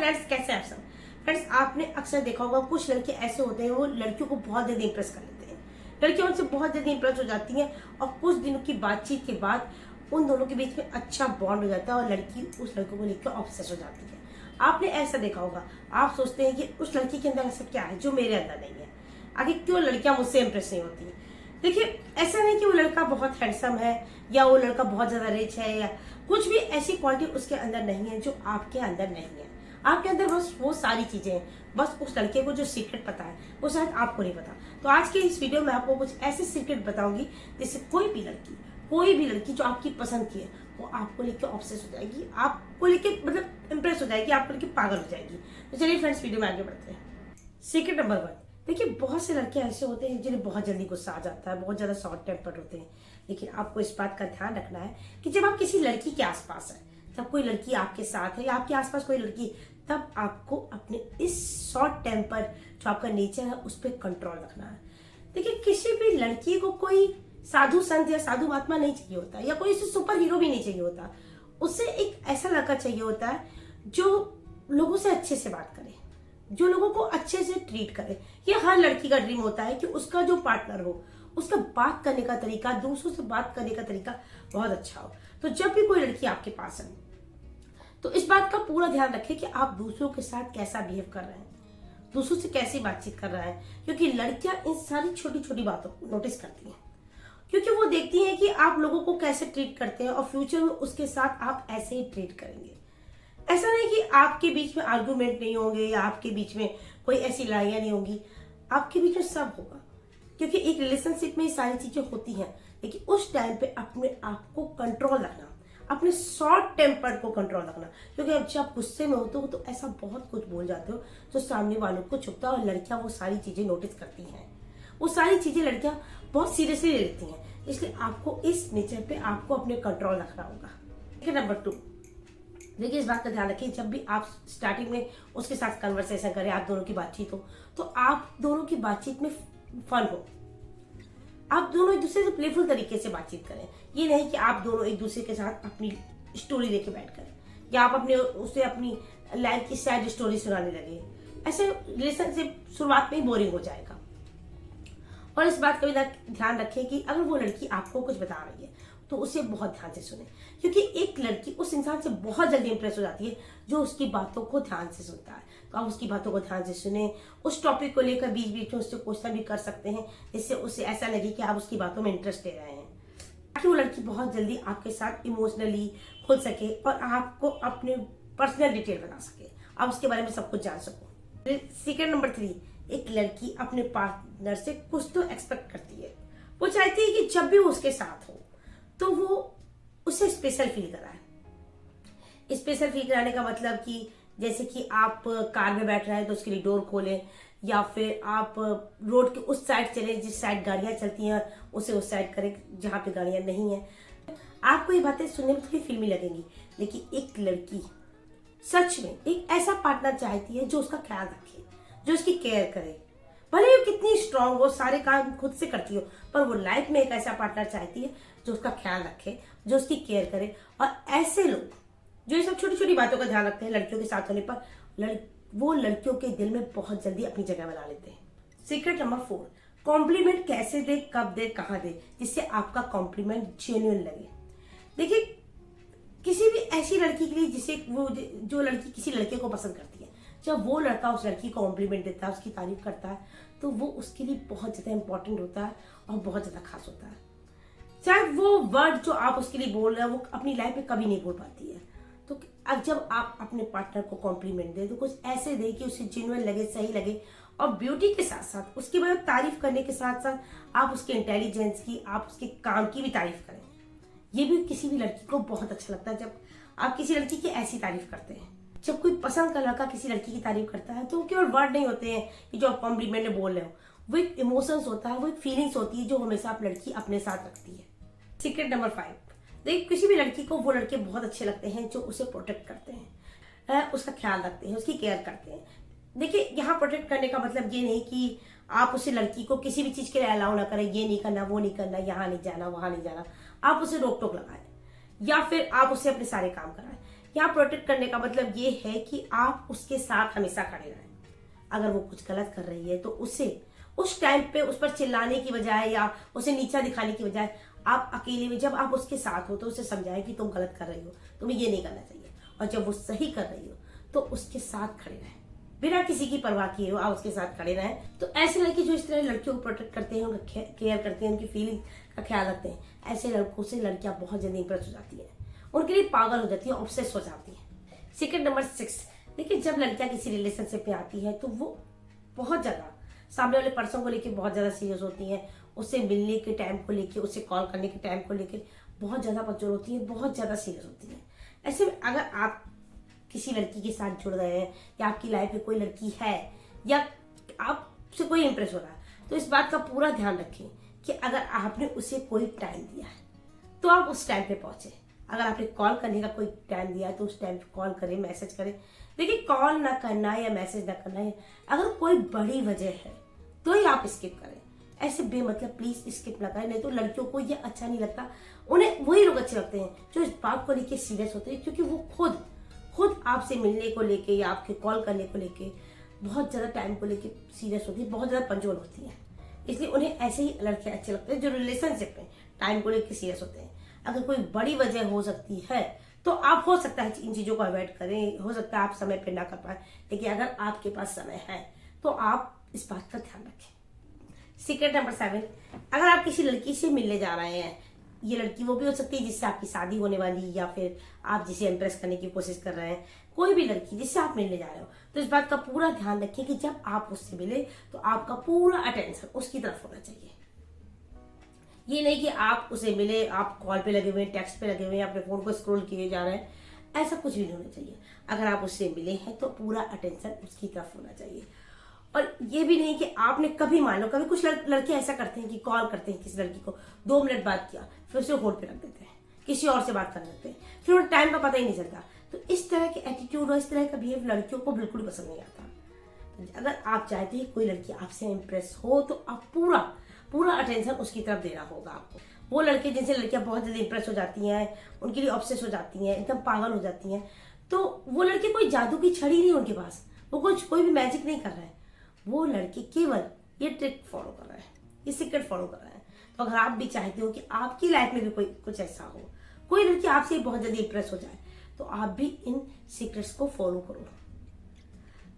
Friends, कैसे हैं आप सब। फ्रेंड्स, आपने अक्सर देखा होगा कुछ लड़के ऐसे होते हैं वो लड़कियों को बहुत जल्दी इंप्रेस कर लेते हैं। लड़कियां उनसे बहुत जल्दी इंप्रेस हो जाती हैं और कुछ दिनों की बातचीत के बाद उन दोनों के बीच में अच्छा बॉन्ड हो जाता है और लड़की उस लड़के को लेकर ऑब्सेस हो जाती है। आपने ऐसा देखा होगा, आप सोचते हैं कि उस लड़की के अंदर ऐसा क्या है जो मेरे अंदर नहीं है, आखिर क्यों लड़कियां मुझसे इंप्रेस नहीं होती। देखिए, ऐसा नहीं कि वो लड़का बहुत हैंडसम है या वो लड़का बहुत ज्यादा रिच है या कुछ भी ऐसी क्वालिटी उसके अंदर नहीं है जो आपके अंदर नहीं है। आपके अंदर बस वो सारी चीजें हैं, बस उस लड़के को जो सीक्रेट पता है वो शायद आपको नहीं पता। तो आज के इस वीडियो में आपको कुछ ऐसे सीक्रेट बताऊंगी जिससे कोई भी लड़की जो आपकी पसंद की है वो आपको लेके ऑब्सेस हो जाएगी, आपको लेके मतलब इंप्रेस हो जाएगी, आपको लेके पागल हो जाएगी। तो चलिए फ्रेंड्स, वीडियो में आगे बढ़ते हैं। Secret number 1। देखिए, बहुत से लड़के ऐसे होते हैं जिन्हें बहुत जल्दी गुस्सा आ जाता है, बहुत ज्यादा शॉर्ट टेम्पर्ड होते हैं। लेकिन आपको इस बात का ध्यान रखना है कि जब आप किसी लड़की के आसपास है, तब कोई लड़की आपके साथ है या आपके आसपास कोई लड़की, तब आपको अपने इस शॉर्ट टेम्पर जो आपका नेचर है उस पर कंट्रोल रखना है। देखिए, किसी भी लड़की को कोई साधु संत या साधु महात्मा नहीं चाहिए होता या कोई सुपर हीरो भी नहीं चाहिए होता। उससे एक ऐसा लड़का चाहिए होता है जो लोगों से अच्छे से बात करे, जो लोगों को अच्छे से ट्रीट करे। ये हर लड़की का ड्रीम होता है कि उसका जो पार्टनर हो उसका बात करने का तरीका, दूसरों से बात करने का तरीका बहुत अच्छा हो। तो जब भी कोई लड़की आपके पास है तो इस बात का पूरा ध्यान रखें कि आप दूसरों के साथ कैसा बिहेव कर रहे हैं, दूसरों से कैसी बातचीत कर रहा है, क्योंकि लड़कियां इन सारी छोटी छोटी बातों को नोटिस करती हैं, क्योंकि वो देखती हैं कि आप लोगों को कैसे ट्रीट करते हैं और फ्यूचर में उसके साथ आप ऐसे ही ट्रीट करेंगे। ऐसा नहीं कि आपके बीच में आर्गुमेंट नहीं होंगे या आपके बीच में कोई ऐसी लड़ाइयां नहीं होंगी, आपके बीच में सब होगा, क्योंकि एक रिलेशनशिप में ये सारी चीजें होती हैं। लेकिन उस टाइम पे अपने आप को कंट्रोल रखना, अपने शॉर्ट टेम्पर को कंट्रोल रखना, क्योंकि अब जब गुस्से में होते हो तो ऐसा बहुत कुछ बोल जाते हो जो सामने वालों को चुभता है और लड़कियां वो सारी चीजें नोटिस करती हैं, वो सारी चीजें लड़कियां बहुत सीरियसली ले लेती हैं। इसलिए आपको इस नेचर पे आपको अपने कंट्रोल रखना होगा। ठीक है। नंबर 2, देखिए, इस बात का ध्यान रखिए, जब भी आप स्टार्टिंग में उसके साथ कन्वर्सेशन करें, आप दोनों की बातचीत हो, तो आप दोनों की बातचीत में फन हो, आप दोनों एक दूसरे से प्लेफुल तरीके से बातचीत करें। ये नहीं कि आप दोनों एक दूसरे के साथ अपनी स्टोरी लेके बैठ करें या आप उसे अपनी लाइफ की सैड स्टोरी सुनाने लगे। ऐसे रिलेशनशिप शुरुआत में ही बोरिंग हो जाएगा। और इस बात का भी ध्यान रखें कि अगर वो लड़की आपको कुछ बता रही है तो उसे बहुत ध्यान से सुने, क्योंकि एक लड़की उस इंसान से बहुत जल्दी इंप्रेस हो जाती है जो उसकी बातों को ध्यान से सुनता है। तो आप उसकी बातों को ध्यान से सुने, उस टॉपिक को लेकर बीच बीच में उससे क्वेश्चन भी कर सकते हैं, जिससे उसे ऐसा लगे कि आप उसकी बातों में इंटरेस्ट ले रहे हैं, ताकि वो लड़की बहुत जल्दी आपके साथ इमोशनली खुल सके और आपको अपने पर्सनल डिटेल बता सके, आप उसके बारे में सब कुछ जान सको। सीक्रेट नंबर 3, एक लड़की अपने पार्टनर से कुछ तो एक्सपेक्ट करती है। वो चाहती है कि जब भी वो उसके साथ हो तो वो उसे स्पेशल फील कराए। स्पेशल फील कराने का मतलब कि जैसे कि आप कार में बैठ रहे हैं तो उसके लिए डोर खोलें, या फिर आप रोड के उस साइड चले जिस साइड गाड़ियां चलती हैं उसे उस साइड करें जहां पे गाड़ियां नहीं है। आपको ये बातें सुनने में थोड़ी फिल्मी लगेंगी, लेकिन एक लड़की सच में एक ऐसा पार्टनर चाहती है जो उसका ख्याल रखे, जो उसकी केयर करे। भले वो कितनी स्ट्रांग हो, सारे काम खुद से करती हो, पर वो लाइफ में एक ऐसा पार्टनर चाहती है जो उसका ख्याल रखे, जो उसकी केयर करे। और ऐसे लोग जो ये सब छोटी छोटी बातों का ध्यान रखते हैं लड़कियों के साथ होने पर, वो लड़कियों के दिल में बहुत जल्दी अपनी जगह बना लेते हैं। सीक्रेट नंबर 4, कॉम्प्लीमेंट कैसे दे, कब दे, कहाँ दे, जिससे आपका कॉम्प्लीमेंट जेन्युइन लगे। देखिए, किसी भी ऐसी लड़की के लिए जिसे वो जो लड़की किसी लड़के को पसंद करती है, जब वो लड़का उस लड़की को कॉम्प्लीमेंट देता है, उसकी तारीफ करता है, तो वो उसके लिए बहुत ज्यादा इंपॉर्टेंट होता है और बहुत ज्यादा खास होता है। शायद वो वर्ड जो आप उसके लिए बोल रहे हैं वो अपनी लाइफ में कभी नहीं बोल पाती है। तो अब जब आप अपने पार्टनर को कॉम्प्लीमेंट दें तो कुछ ऐसे दे कि उसे जेन्युइन लगे, सही लगे, और ब्यूटी के साथ साथ उसकी मतलब तारीफ करने के साथ साथ आप उसके इंटेलिजेंस की, आप उसके काम की भी तारीफ करें। ये भी किसी भी लड़की को बहुत अच्छा लगता है जब आप किसी लड़की की ऐसी तारीफ करते हैं। जब कोई पसंद का लड़का किसी लड़की की तारीफ करता है तो केवल वर्ड नहीं होते हैं कि जो आप कॉम्प्लीमेंट में बोल रहे हो, वो एक इमोशंस होता है, वो एक फीलिंग्स होती है जो हमेशा आप लड़की अपने साथ रखती है। सीक्रेट नंबर 5, देखिए, किसी भी लड़की को वो लड़के बहुत अच्छे लगते हैं जो उसे प्रोटेक्ट करते हैं, उसका ख्याल रखते हैं, उसकी केयर करते हैं। देखिए, यहाँ प्रोटेक्ट करने का मतलब ये नहीं कि आप उसे लड़की को किसी भी चीज के लिए अलाउ ना करें, ये नहीं करना, वो नहीं करना, यहाँ नहीं जाना, वहां नहीं जाना, आप उसे रोक टोक लगाएं या फिर आप उसे अपने सारे काम कराएं। यहाँ प्रोटेक्ट करने का मतलब ये है कि आप उसके साथ हमेशा खड़े रहें। अगर वो कुछ गलत कर रही है तो उसे उस टाइम पे उस पर चिल्लाने की बजाय या उसे नीचा दिखाने की बजाय आप अकेले में जब आप उसके साथ हो तो उसे समझाएं कि तुम गलत कर रही हो, तुम्हें ये नहीं करना चाहिए। और जब वो सही कर रही हो तो उसके साथ खड़े रहें, बिना किसी की परवाह किए हो आप उसके साथ खड़े रहें। तो ऐसे लड़के जो इस तरह लड़कियों को प्रोटेक्ट करते हैं, उनका केयर करते हैं, उनकी फीलिंग का ख्याल रखते हैं, ऐसे लड़कों से लड़कियां बहुत जल्दी इंप्रेस हो जाती हैं, उनके लिए पागल हो जाती है, ऑब्सेस हो जाती है। सीक्रेट नंबर 6, देखिए जब लड़कियां किसी रिलेशनशिप में आती है तो वो बहुत ज्यादा सामने वाले पर्सन को लेकर बहुत ज्यादा सीरियस होती हैं, उससे मिलने के टाइम को लेकर, उससे कॉल करने के टाइम को लेकर बहुत ज्यादा पचोर होती है, बहुत ज्यादा सीरियस होती है। ऐसे में अगर आप किसी लड़की के साथ जुड़ गए हैं या आपकी लाइफ में कोई लड़की है या आपसे कोई इंप्रेस हो रहा है तो इस बात का पूरा ध्यान रखें कि अगर आपने उसे कोई टाइम दिया है तो आप उस टाइम पे पहुंचे। अगर आपने कॉल करने का कोई टाइम दिया है तो उस टाइम पे कॉल करें, मैसेज करें। देखिए कॉल ना करना है या मैसेज ना करना है, अगर कोई बड़ी वजह है तो ही आप स्किप करें। ऐसे बेमतलब प्लीज स्किप ना करें, नहीं तो लड़कियों को ये अच्छा नहीं लगता। उन्हें वही लोग अच्छे लगते हैं जो इस बात को लेकर सीरियस होते हैं, क्योंकि वो खुद आपसे मिलने को लेके या आपके कॉल करने को लेके बहुत ज्यादा टाइम को लेके सीरियस होती है, बहुत ज्यादा पंचुअल होती है। इसलिए उन्हें ऐसे ही लड़के अच्छे लगते हैं जो रिलेशनशिप में टाइम को लेके सीरियस होते हैं। अगर कोई बड़ी वजह हो सकती है तो आप हो सकता है इन चीजों को अवॉइड करें, हो सकता है आप समय पे ना कर पाए, लेकिन अगर आपके पास समय है तो आप इस बात का ध्यान रखें। सीक्रेट नंबर 7, अगर आप किसी लड़की से मिलने जा रहे हैं, ये लड़की वो भी हो सकती है जिससे आपकी शादी होने वाली, या फिर आप जिसे इम्प्रेस करने की कोशिश कर रहे हैं, कोई भी लड़की जिससे आप मिलने जा रहे हो, तो इस बात का पूरा ध्यान रखिए कि जब आप उससे मिले तो आपका पूरा अटेंशन उसकी तरफ होना चाहिए। ये नहीं कि आप उसे मिले, आप कॉल पे लगे हुए, टेक्स्ट पे लगे हुए, अपने फोन को स्क्रॉल किए जा रहे हैं, ऐसा कुछ भी नहीं होना चाहिए। अगर आप उससे मिले हैं तो पूरा अटेंशन उसकी तरफ होना चाहिए। और ये भी नहीं कि आपने कभी, मान लो कभी कुछ लड़के ऐसा करते हैं कि कॉल करते हैं किसी लड़की को, 2 मिनट बात किया फिर उसे होल्ड पे रख देते हैं, किसी और से बात कर लेते हैं, फिर उन्हें टाइम का पता ही नहीं चलता। तो इस तरह के एटीट्यूड और इस तरह का बिहेव लड़कियों को बिल्कुल पसंद नहीं आता। अगर आप चाहते हैं कोई लड़की आपसे इम्प्रेस हो तो आप पूरा अटेंशन उसकी तरफ देना होगा आपको। वो लड़के जिनसे लड़कियां बहुत जल्दी इंप्रेस हो जाती हैं, उनके लिए ऑब्सेस हो जाती हैं, एकदम पागल हो जाती हैं, तो वो लड़के कोई जादू की छड़ी नहीं उनके पास, वो कोई भी मैजिक नहीं कर रहा है, वो लड़के केवल ये ट्रिक फॉलो कर रहा है, ये सीक्रेट फॉलो कर रहा है। तो अगर आप भी चाहते हो कि आपकी लाइफ में भी कोई कुछ ऐसा हो, कोई लड़की आपसे बहुत जल्दी इंप्रेस हो जाए, तो आप भी इन सीक्रेट्स को फॉलो करो।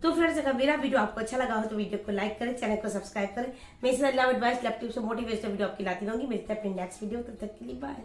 तो फ्रेंड्स, अगर मेरा वीडियो आपको अच्छा लगा हो तो वीडियो को लाइक करें, चैनल को सब्सक्राइब करें। मैं इस लव एडवाइस, लैपटॉप से मोटिवेशनल वीडियो आपकी लाती रहूंगी। मिलते हैं अपने नेक्स्ट वीडियो, तब तक के लिए बाय।